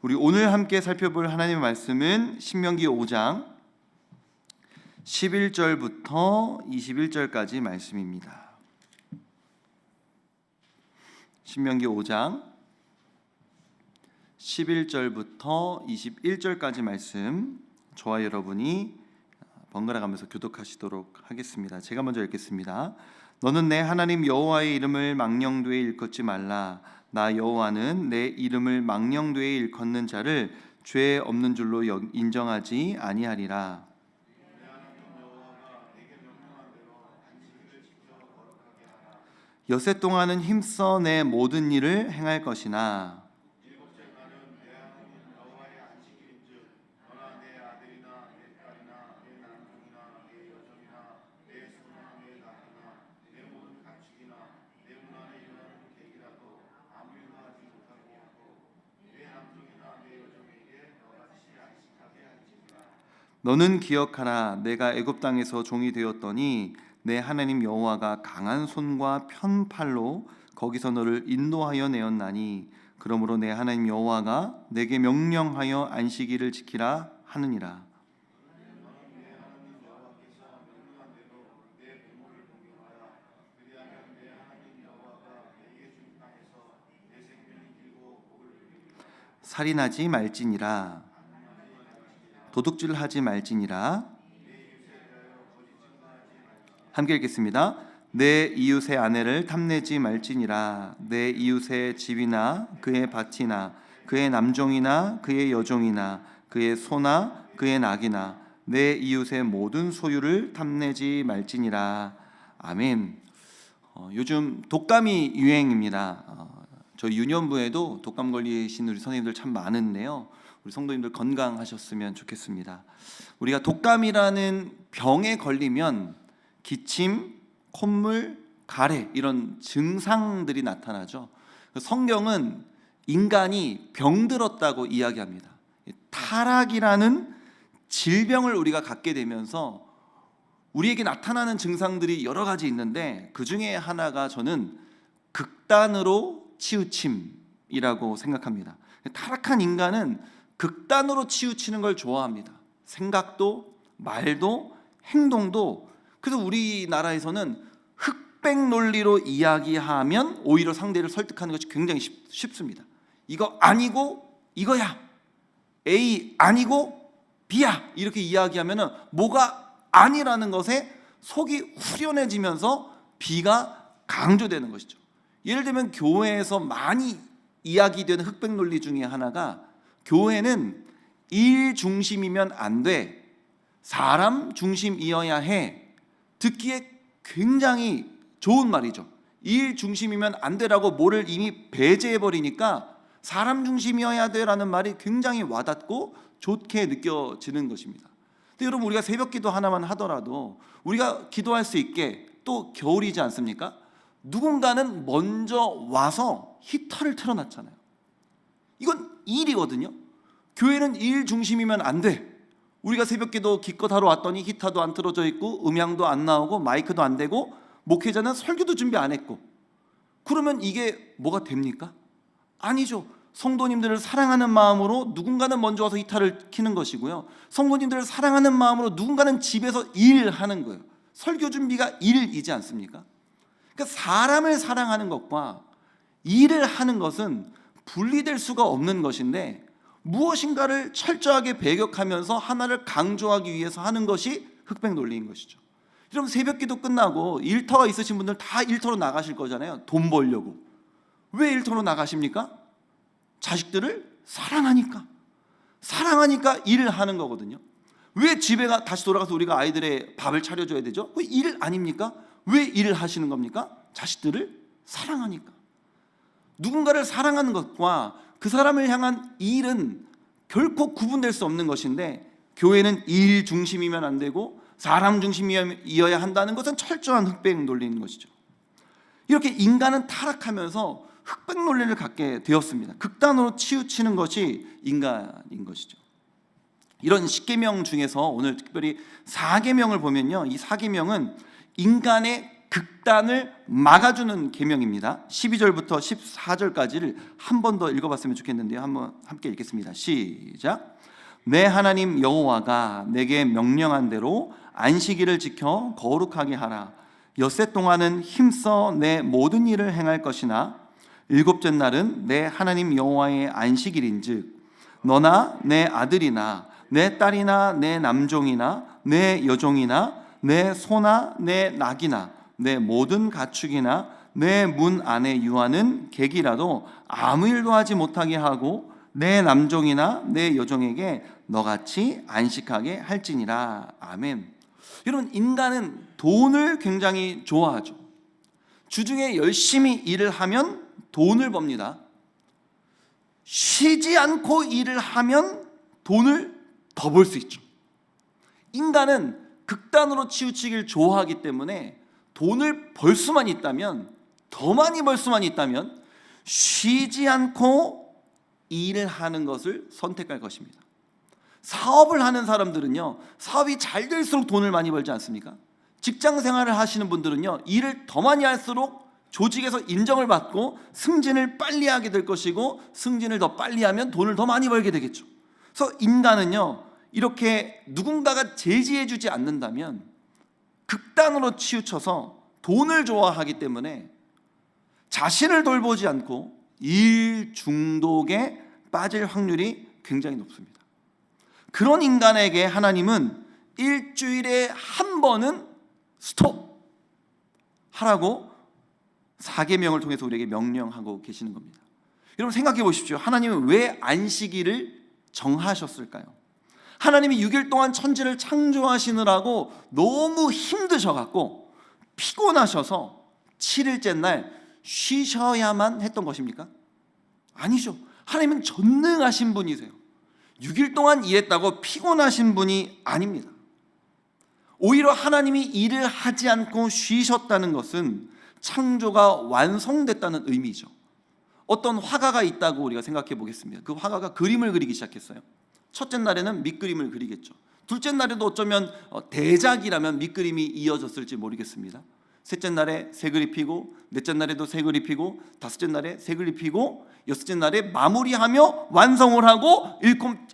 우리 오늘 함께 살펴볼 하나님의 말씀은 신명기 5장 11절부터 21절까지 말씀입니다. 신명기 5장 11절부터 21절까지 말씀, 저와 여러분이 번갈아 가면서 교독하시도록 하겠습니다. 제가 먼저 읽겠습니다. 너는 내 하나님 여호와의 이름을 망령되이 일컫지 말라. 나 여호와는 내 이름을 망령되이 일컫는 자를 죄 없는 줄로 인정하지 아니하리라. 여세 동안은 힘써 내 모든 일을 행할 것이나 너는 기억하라. 내가 애굽 땅에서 종이 되었더니 내 하나님 여호와가 강한 손과 편 팔로 거기서 너를 인도하여 내었나니 그러므로 내 하나님 여호와가 내게 명령하여 안식일을 지키라 하느니라. 살인하지 말지니라. 도둑질하지 말지니라. 함께 읽겠습니다. 내 이웃의 아내를 탐내지 말지니라. 내 이웃의 집이나 그의 밭이나 그의 남종이나 그의 여종이나 그의 소나 그의 낙이나 내 이웃의 모든 소유를 탐내지 말지니라. 아멘. 요즘 독감이 유행입니다. 저희 유년부에도 독감 걸리신 우리 선생님들 참 많은데요. 우리 성도님들 건강하셨으면 좋겠습니다. 우리가 독감이라는 병에 걸리면 기침, 콧물, 가래 이런 증상들이 나타나죠. 성경은 인간이 병들었다고 이야기합니다. 타락이라는 질병을 우리가 갖게 되면서 우리에게 나타나는 증상들이 여러 가지 있는데 그 중에 하나가 저는 극단으로 치우침이라고 생각합니다. 타락한 인간은 극단으로 치우치는 걸 좋아합니다. 생각도, 말도, 행동도. 그래서 우리나라에서는 흑백 논리로 이야기하면 오히려 상대를 설득하는 것이 굉장히 쉽습니다. 이거 아니고 이거야. A 아니고 B야. 이렇게 이야기하면 뭐가 아니라는 것에 속이 후련해지면서 B가 강조되는 것이죠. 예를 들면 교회에서 많이 이야기되는 흑백 논리 중에 하나가 교회는 일 중심이면 안 돼. 사람 중심이어야 해. 듣기에 굉장히 좋은 말이죠. 일 중심이면 안 되라고 뭐를 이미 배제해 버리니까 사람 중심이어야 돼라는 말이 굉장히 와닿고 좋게 느껴지는 것입니다. 근데 여러분, 우리가 새벽기도 하나만 하더라도 우리가 기도할 수 있게, 또 겨울이지 않습니까? 누군가는 먼저 와서 히터를 틀어놨잖아요. 이건 일이거든요. 교회는 일 중심이면 안 돼. 우리가 새벽기도 기껏 하러 왔더니 히터도 안 틀어져 있고 음향도 안 나오고 마이크도 안 되고 목회자는 설교도 준비 안 했고, 그러면 이게 뭐가 됩니까? 아니죠. 성도님들을 사랑하는 마음으로 누군가는 먼저 와서 히터를 켜는 것이고요, 성도님들을 사랑하는 마음으로 누군가는 집에서 일하는 거예요. 설교 준비가 일이지 않습니까? 그러니까 사람을 사랑하는 것과 일을 하는 것은 분리될 수가 없는 것인데, 무엇인가를 철저하게 배격하면서 하나를 강조하기 위해서 하는 것이 흑백 논리인 것이죠. 여러분, 새벽기도 끝나고 일터가 있으신 분들 다 일터로 나가실 거잖아요. 돈 벌려고. 왜 일터로 나가십니까? 자식들을 사랑하니까. 사랑하니까 일을 하는 거거든요. 왜 집에 다시 돌아가서 우리가 아이들의 밥을 차려줘야 되죠? 그 일 아닙니까? 왜 일을 하시는 겁니까? 자식들을 사랑하니까. 누군가를 사랑하는 것과 그 사람을 향한 일은 결코 구분될 수 없는 것인데, 교회는 일 중심이면 안 되고 사람 중심이어야 한다는 것은 철저한 흑백 논리인 것이죠. 이렇게 인간은 타락하면서 흑백 논리를 갖게 되었습니다. 극단으로 치우치는 것이 인간인 것이죠. 이런 10계명 중에서 오늘 특별히 4계명을 보면요, 이 4계명은 인간의 극단을 막아주는 계명입니다. 12절부터 14절까지를 한 번 더 읽어봤으면 좋겠는데요. 한번 함께 읽겠습니다. 시작. 내 하나님 여호와가 내게 명령한 대로 안식일을 지켜 거룩하게 하라. 엿새 동안은 힘써 내 모든 일을 행할 것이나 일곱째 날은 내 하나님 여호와의 안식일인즉 너나 내 아들이나 내 딸이나 내 남종이나 내 여종이나 내 소나 내 낙이나 내 모든 가축이나 내 문 안에 유하는 객이라도 아무 일도 하지 못하게 하고 내 남종이나 내 여종에게 너같이 안식하게 할지니라. 아멘. 여러분, 인간은 돈을 굉장히 좋아하죠. 주중에 열심히 일을 하면 돈을 법니다. 쉬지 않고 일을 하면 돈을 더 벌 수 있죠. 인간은 극단으로 치우치기를 좋아하기 때문에 돈을 벌 수만 있다면, 더 많이 벌 수만 있다면 쉬지 않고 일을 하는 것을 선택할 것입니다. 사업을 하는 사람들은요, 사업이 잘 될수록 돈을 많이 벌지 않습니까? 직장 생활을 하시는 분들은요, 일을 더 많이 할수록 조직에서 인정을 받고 승진을 빨리 하게 될 것이고, 승진을 더 빨리 하면 돈을 더 많이 벌게 되겠죠. 그래서 인간은요, 이렇게 누군가가 제지해 주지 않는다면 극단으로 치우쳐서 돈을 좋아하기 때문에 자신을 돌보지 않고 일 중독에 빠질 확률이 굉장히 높습니다. 그런 인간에게 하나님은 일주일에 한 번은 스톱 하라고 사계명을 통해서 우리에게 명령하고 계시는 겁니다. 여러분, 생각해 보십시오. 하나님은 왜 안식일을 정하셨을까요? 하나님이 6일 동안 천지를 창조하시느라고 너무 힘드셔갖고 피곤하셔서 7일째 날 쉬셔야만 했던 것입니까? 아니죠. 하나님은 전능하신 분이세요. 6일 동안 일했다고 피곤하신 분이 아닙니다. 오히려 하나님이 일을 하지 않고 쉬셨다는 것은 창조가 완성됐다는 의미죠. 어떤 화가가 있다고 우리가 생각해 보겠습니다. 그 화가가 그림을 그리기 시작했어요. 첫째 날에는 밑그림을 그리겠죠. 둘째 날에도 어쩌면 대작이라면 밑그림이 이어졌을지 모르겠습니다. 셋째 날에 새 글이 피고, 넷째 날에도 새 글이 피고, 다섯째 날에 새 글이 피고, 여섯째 날에 마무리하며 완성을 하고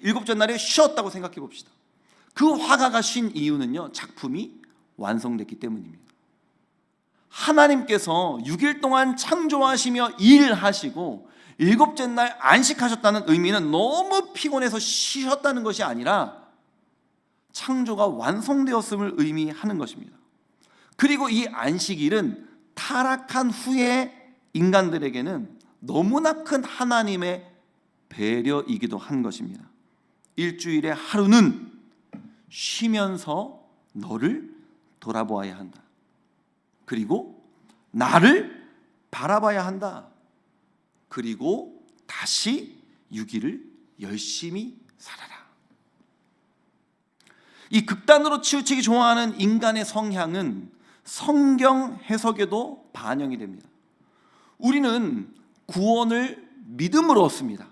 일곱째 날에 쉬었다고 생각해 봅시다. 그 화가가 쉰 이유는요, 작품이 완성됐기 때문입니다. 하나님께서 6일 동안 창조하시며 일하시고 일곱째 날 안식하셨다는 의미는 너무 피곤해서 쉬셨다는 것이 아니라 창조가 완성되었음을 의미하는 것입니다. 그리고 이 안식일은 타락한 후에 인간들에게는 너무나 큰 하나님의 배려이기도 한 것입니다. 일주일에 하루는 쉬면서 너를 돌아보아야 한다. 그리고 나를 바라봐야 한다. 그리고 다시 6일을 열심히 살아라. 이 극단으로 치우치기 좋아하는 인간의 성향은 성경 해석에도 반영이 됩니다. 우리는 구원을 믿음으로 얻습니다.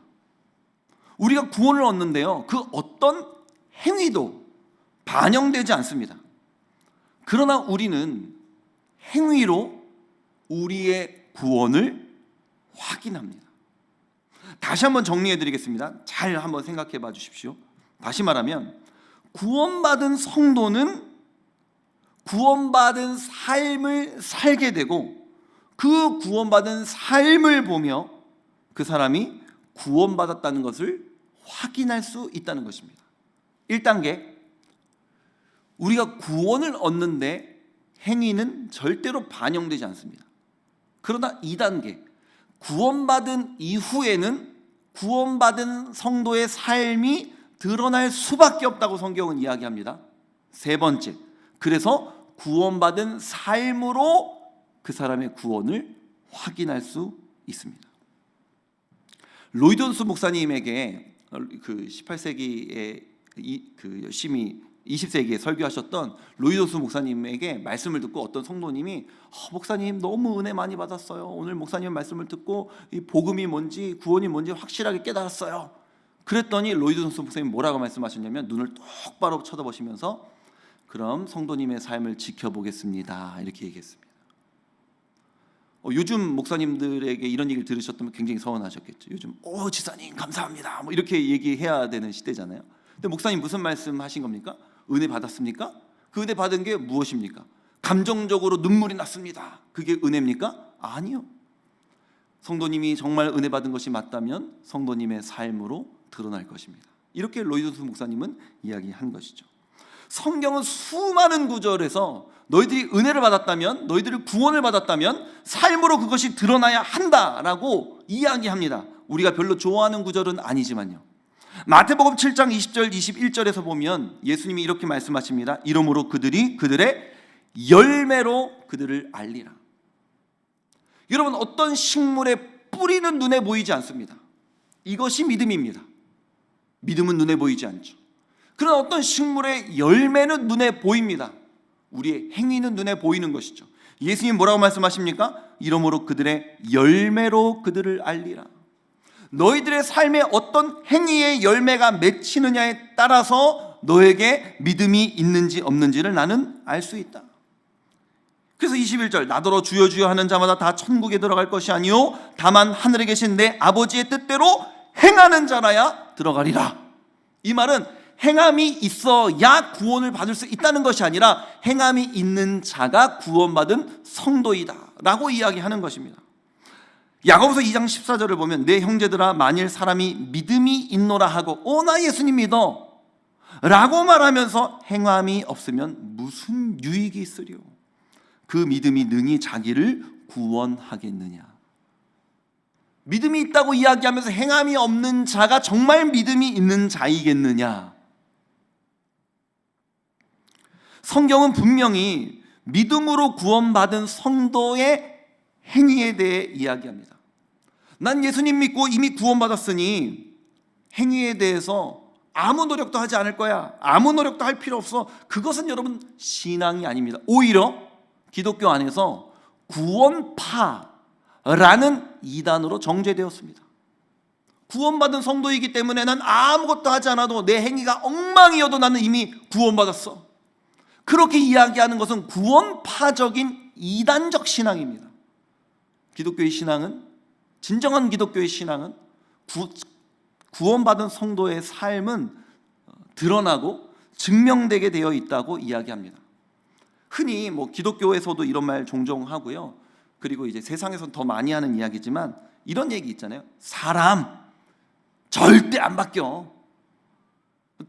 우리가 구원을 얻는데요, 그 어떤 행위도 반영되지 않습니다. 그러나 우리는 행위로 우리의 구원을 확인합니다. 다시 한번 정리해 드리겠습니다. 잘 한번 생각해 봐 주십시오. 다시 말하면 구원받은 성도는 구원받은 삶을 살게 되고, 그 구원받은 삶을 보며 그 사람이 구원받았다는 것을 확인할 수 있다는 것입니다. 1단계, 우리가 구원을 얻는데 행위는 절대로 반영되지 않습니다. 그러나 2단계, 구원받은 이후에는 구원받은 성도의 삶이 드러날 수밖에 없다고 성경은 이야기합니다. 3번째, 그래서 구원받은 삶으로 그 사람의 구원을 확인할 수 있습니다. 로이드 존스 목사님에게 그 18세기에 열심히 20세기에 설교하셨던 로이드 존스 목사님에게 말씀을 듣고 어떤 성도님이 목사님 너무 은혜 많이 받았어요. 오늘 목사님 말씀을 듣고 이 복음이 뭔지 구원이 뭔지 확실하게 깨달았어요. 그랬더니 로이드 존스 목사님이 뭐라고 말씀하셨냐면, 눈을 똑바로 쳐다보시면서 그럼 성도님의 삶을 지켜보겠습니다 이렇게 얘기했습니다. 요즘 목사님들에게 이런 얘기를 들으셨다면 굉장히 서운하셨겠죠. 요즘 지사님 감사합니다 뭐 이렇게 얘기해야 되는 시대잖아요. 근데 목사님 무슨 말씀하신 겁니까? 은혜 받았습니까? 그 은혜 받은 게 무엇입니까? 감정적으로 눈물이 났습니다. 그게 은혜입니까? 아니요. 성도님이 정말 은혜 받은 것이 맞다면 성도님의 삶으로 드러날 것입니다. 이렇게 로이드 목사님은 이야기한 것이죠. 성경은 수많은 구절에서 너희들이 은혜를 받았다면, 너희들이 구원을 받았다면 삶으로 그것이 드러나야 한다라고 이야기합니다. 우리가 별로 좋아하는 구절은 아니지만요. 마태복음 7장 20절 21절에서 보면 예수님이 이렇게 말씀하십니다. 이러므로 그들이 그들의 열매로 그들을 알리라. 여러분, 어떤 식물의 뿌리는 눈에 보이지 않습니다. 이것이 믿음입니다. 믿음은 눈에 보이지 않죠. 그러나 어떤 식물의 열매는 눈에 보입니다. 우리의 행위는 눈에 보이는 것이죠. 예수님 뭐라고 말씀하십니까? 이러므로 그들의 열매로 그들을 알리라. 너희들의 삶에 어떤 행위의 열매가 맺히느냐에 따라서 너에게 믿음이 있는지 없는지를 나는 알 수 있다. 그래서 21절 나더러 주여 주여 하는 자마다 다 천국에 들어갈 것이 아니요 다만 하늘에 계신 내 아버지의 뜻대로 행하는 자라야 들어가리라. 이 말은 행함이 있어야 구원을 받을 수 있다는 것이 아니라 행함이 있는 자가 구원받은 성도이다 라고 이야기하는 것입니다. 야고보서 2장 14절을 보면 내 형제들아 만일 사람이 믿음이 있노라 하고 나 예수님 믿어 라고 말하면서 행함이 없으면 무슨 유익이 있으리요. 그 믿음이 능히 자기를 구원하겠느냐. 믿음이 있다고 이야기하면서 행함이 없는 자가 정말 믿음이 있는 자이겠느냐. 성경은 분명히 믿음으로 구원받은 성도의 행위에 대해 이야기합니다. 난 예수님 믿고 이미 구원받았으니 행위에 대해서 아무 노력도 하지 않을 거야. 아무 노력도 할 필요 없어. 그것은 여러분 신앙이 아닙니다. 오히려 기독교 안에서 구원파라는 이단으로 정죄되었습니다. 구원받은 성도이기 때문에 난 아무것도 하지 않아도 내 행위가 엉망이어도 나는 이미 구원받았어. 그렇게 이야기하는 것은 구원파적인 이단적 신앙입니다. 기독교의 신앙은, 진정한 기독교의 신앙은 구원받은 성도의 삶은 드러나고 증명되게 되어 있다고 이야기합니다. 흔히 기독교에서도 이런 말 종종 하고요. 그리고 이제 세상에서는 더 많이 하는 이야기지만 이런 얘기 있잖아요. 사람 절대 안 바뀌어.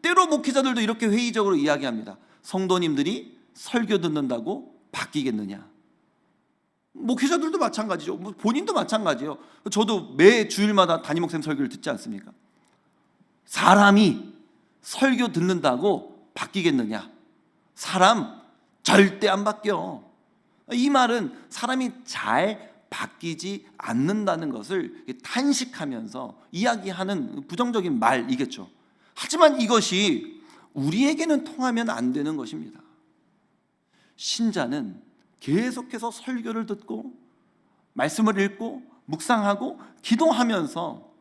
때로 목회자들도 이렇게 회의적으로 이야기합니다. 성도님들이 설교 듣는다고 바뀌겠느냐. 목회자들도 마찬가지죠. 본인도 마찬가지예요. 저도 매 주일마다 담임 목사님 설교를 듣지 않습니까? 사람이 설교 듣는다고 바뀌겠느냐. 사람 절대 안 바뀌어. 이 말은 사람이 잘 바뀌지 않는다는 것을 탄식하면서 이야기하는 부정적인 말이겠죠. 하지만 이것이 우리에게는 통하면 안 되는 것입니다. 신자는 계속해서 설교를 듣고 말씀을 읽고 묵상하고 기도하면서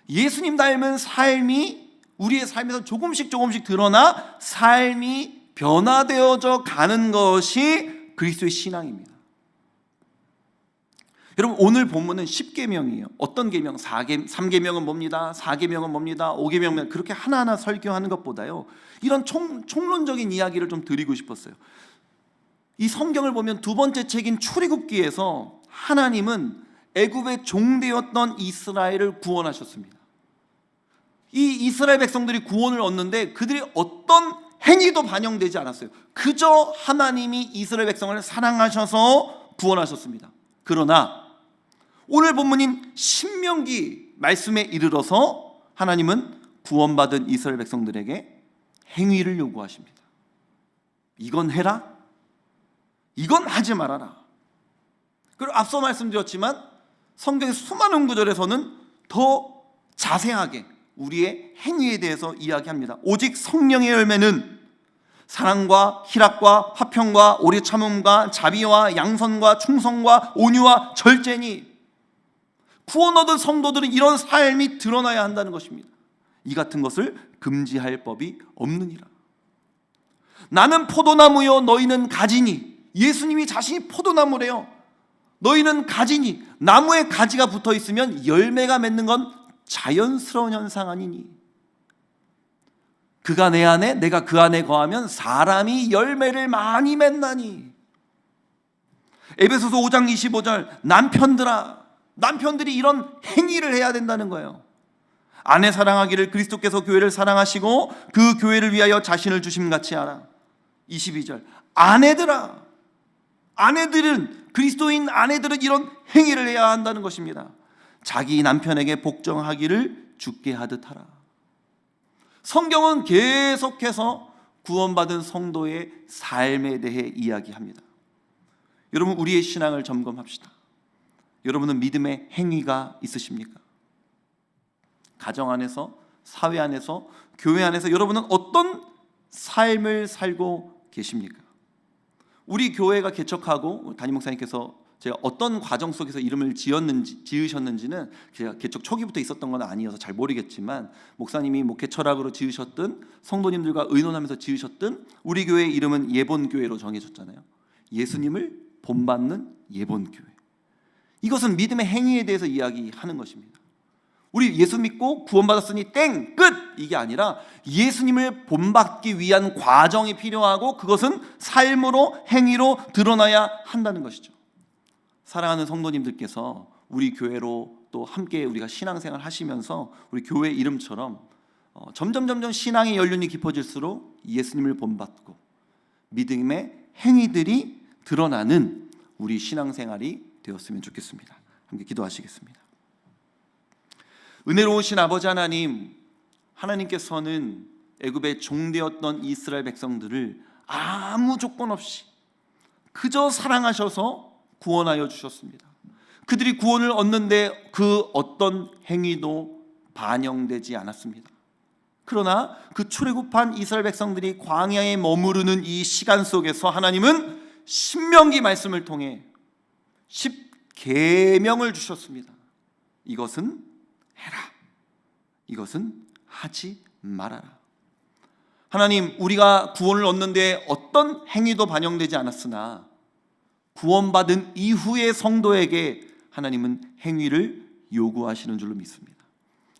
예수님 닮은 삶이 우리의 삶에서 조금씩 드러나 삶이 변화되어져 가는 것이 그리스도의 신앙입니다. 여러분, 오늘 본문은 10계명이에요. 어떤 계명? 3계명은 뭡니다. 4계명은 뭡니다. 5계명은 그렇게 하나하나 설교하는 것보다요, 이런 총론적인 이야기를 좀 드리고 싶었어요. 이 성경을 보면 두 번째 책인 출애굽기에서 하나님은 애굽의 종되었던 이스라엘을 구원하셨습니다. 이 이스라엘 백성들이 구원을 얻는데 그들이 어떤 행위도 반영되지 않았어요. 그저 하나님이 이스라엘 백성을 사랑하셔서 구원하셨습니다. 그러나 오늘 본문인 신명기 말씀에 이르러서 하나님은 구원받은 이스라엘 백성들에게 행위를 요구하십니다. 이건 해라, 이건 하지 말아라. 그리고 앞서 말씀드렸지만 성경의 수많은 구절에서는 더 자세하게 우리의 행위에 대해서 이야기합니다. 오직 성령의 열매는 사랑과 희락과 화평과 오래 참음과 자비와 양선과 충성과 온유와 절제니, 구원 얻은 성도들은 이런 삶이 드러나야 한다는 것입니다. 이 같은 것을 금지할 법이 없느니라. 나는 포도나무요 너희는 가지니. 예수님이 자신이 포도나무래요. 너희는 가지니 나무에 가지가 붙어 있으면 열매가 맺는 건 자연스러운 현상 아니니 그가 내 안에 내가 그 안에 거하면 사람이 열매를 많이 맺나니. 에베소서 5장 25절 남편들이 이런 행위를 해야 된다는 거예요. 아내 사랑하기를 그리스도께서 교회를 사랑하시고 그 교회를 위하여 자신을 주심같이 하라. 22절 그리스도인 아내들은 이런 행위를 해야 한다는 것입니다. 자기 남편에게 복종하기를 주께 하듯 하라. 성경은 계속해서 구원받은 성도의 삶에 대해 이야기합니다. 여러분, 우리의 신앙을 점검합시다. 여러분은 믿음의 행위가 있으십니까? 가정 안에서, 사회 안에서, 교회 안에서 여러분은 어떤 삶을 살고 계십니까? 우리 교회가 개척하고 담임 목사님께서 제가 어떤 과정 속에서 이름을 지으셨는지는 제가 개척 초기부터 있었던 건 아니어서 잘 모르겠지만, 목사님이 목회 철학으로 지으셨든 성도님들과 의논하면서 지으셨든 우리 교회의 이름은 예본교회로 정해졌잖아요. 예수님을 본받는 예본교회. 이것은 믿음의 행위에 대해서 이야기하는 것입니다. 우리 예수 믿고 구원받았으니 땡! 끝! 이게 아니라 예수님을 본받기 위한 과정이 필요하고 그것은 삶으로, 행위로 드러나야 한다는 것이죠. 사랑하는 성도님들께서 우리 교회로 또 함께 우리가 신앙생활 하시면서 우리 교회 이름처럼 점점 신앙의 연륜이 깊어질수록 예수님을 본받고 믿음의 행위들이 드러나는 우리 신앙생활이 되었으면 좋겠습니다. 함께 기도하시겠습니다. 은혜로우신 아버지 하나님, 하나님께서는 애굽의 종되었던 이스라엘 백성들을 아무 조건 없이 그저 사랑하셔서 구원하여 주셨습니다. 그들이 구원을 얻는데 그 어떤 행위도 반영되지 않았습니다. 그러나 그 출애굽한 이스라엘 백성들이 광야에 머무르는 이 시간 속에서 하나님은 신명기 말씀을 통해 10계명을 주셨습니다. 이것은 해라, 이것은 하지 말아라. 하나님, 우리가 구원을 얻는데 어떤 행위도 반영되지 않았으나 구원받은 이후의 성도에게 하나님은 행위를 요구하시는 줄로 믿습니다.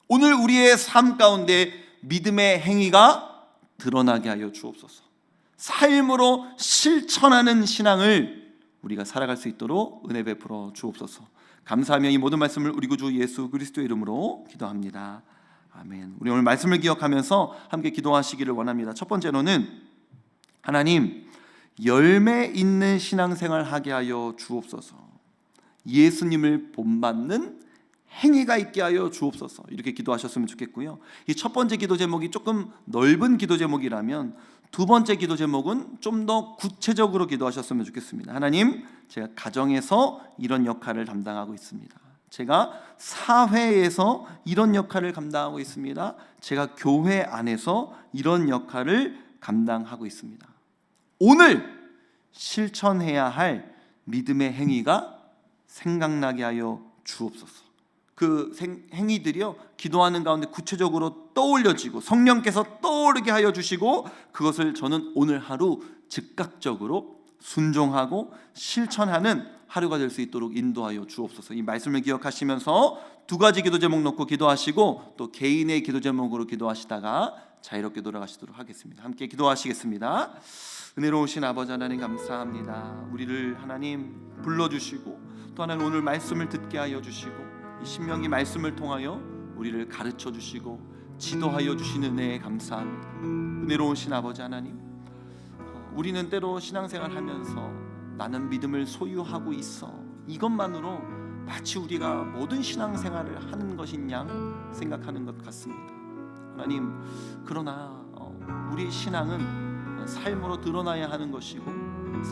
오늘 우리의 삶 가운데 믿음의 행위가 드러나게 하여 주옵소서. 삶으로 실천하는 신앙을 우리가 살아갈 수 있도록 은혜 베풀어 주옵소서. 감사하며 이 모든 말씀을 우리 구주 예수 그리스도의 이름으로 기도합니다. 아멘. 우리 오늘 말씀을 기억하면서 함께 기도하시기를 원합니다. 첫 번째로는 하나님, 열매 있는 신앙생활 하게 하여 주옵소서. 예수님을 본받는 행위가 있게 하여 주옵소서. 이렇게 기도하셨으면 좋겠고요. 이 첫 번째 기도 제목이 조금 넓은 기도 제목이라면 두 번째 기도 제목은 좀 더 구체적으로 기도하셨으면 좋겠습니다. 하나님, 제가 가정에서 이런 역할을 담당하고 있습니다. 제가 사회에서 이런 역할을 감당하고 있습니다. 제가 교회 안에서 이런 역할을 감당하고 있습니다. 오늘 실천해야 할 믿음의 행위가 생각나게 하여 주옵소서. 그 행위들이요, 기도하는 가운데 구체적으로 떠올려지고 성령께서 떠오르게 하여 주시고 그것을 저는 오늘 하루 즉각적으로 순종하고 실천하는 하루가 될 수 있도록 인도하여 주옵소서. 이 말씀을 기억하시면서 두 가지 기도 제목 놓고 기도하시고 또 개인의 기도 제목으로 기도하시다가 자유롭게 돌아가시도록 하겠습니다. 함께 기도하시겠습니다. 은혜로우신 아버지 하나님, 감사합니다. 우리를 하나님 불러주시고 또 하나님 오늘 말씀을 듣게 하여 주시고 이 신명기 말씀을 통하여 우리를 가르쳐 주시고 지도하여 주시는 은혜에 감사합니다. 은혜로우신 아버지 하나님, 우리는 때로 신앙생활 하면서 나는 믿음을 소유하고 있어, 이것만으로 마치 우리가 모든 신앙생활을 하는 것인 양 생각하는 것 같습니다. 하나님, 그러나 우리의 신앙은 삶으로 드러나야 하는 것이고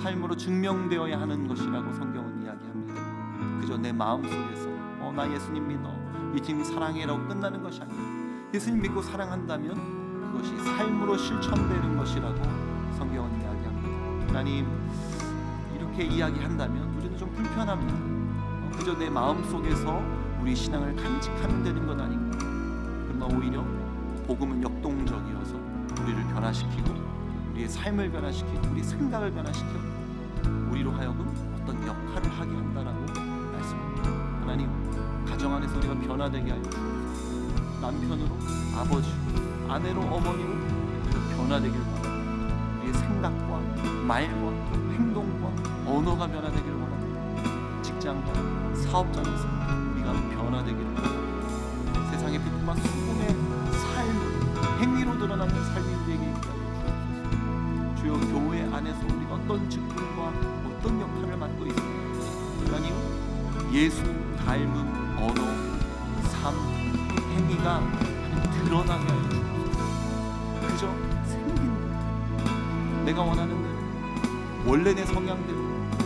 삶으로 증명되어야 하는 것이라고 성경은 이야기합니다. 그저 내 마음속에서 나 예수님 믿어, 예수님 사랑해라고 끝나는 것이 아니라 예수님 믿고 사랑한다면 그것이 삶으로 실천되는 것이라고 성경은 이야기합니다. 하나님, 이렇게 이야기한다면 우리는 좀 불편합니다. 그저 내 마음속에서 우리 신앙을 간직하면 되는 것 아닌가. 그러나 오히려 복음은 역동적이어서 우리를 변화시키고 우리의 삶을 변화시키고 우리 생각을 변화시켜 우리로 하여금 어떤 역할을 하게 한다라고 가정 안에서 우리가 변화되게 하여 주옵소서. 남편으로, 아버지로, 아내로, 어머니로 우리가 변화되길 원합니다. 우리의 생각과 말과 행동과 언어가 변화되길 원합니다. 직장과 사업장에서 우리가 변화되기를 원합니다. 세상의 빛과 수분의 삶, 행위로 드러나는 삶이 우리에게 있게 하여 주옵소서. 주여, 교회 안에서 우리가 어떤 직분과 어떤 역할을 맡고 있습니까? 하나님, 예수 닮은 언어, 삶, 행위가 드러나게 하여 주옵소서. 그저 생긴 내가 원하는 대로, 원래 내 성향대로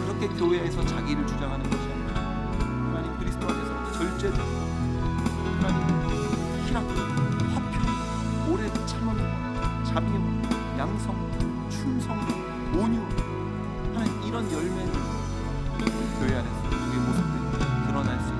그렇게 교회에서 자기를 주장하는 것이 아니라 하나님, 그리스도 안에서 절제되고 하나님, 희락과 화평, 오래 참음과 자비와 양성, 충성, 온유, 하나님, 이런 열매를 교회 안에서 우리의 모습들이 드러날 수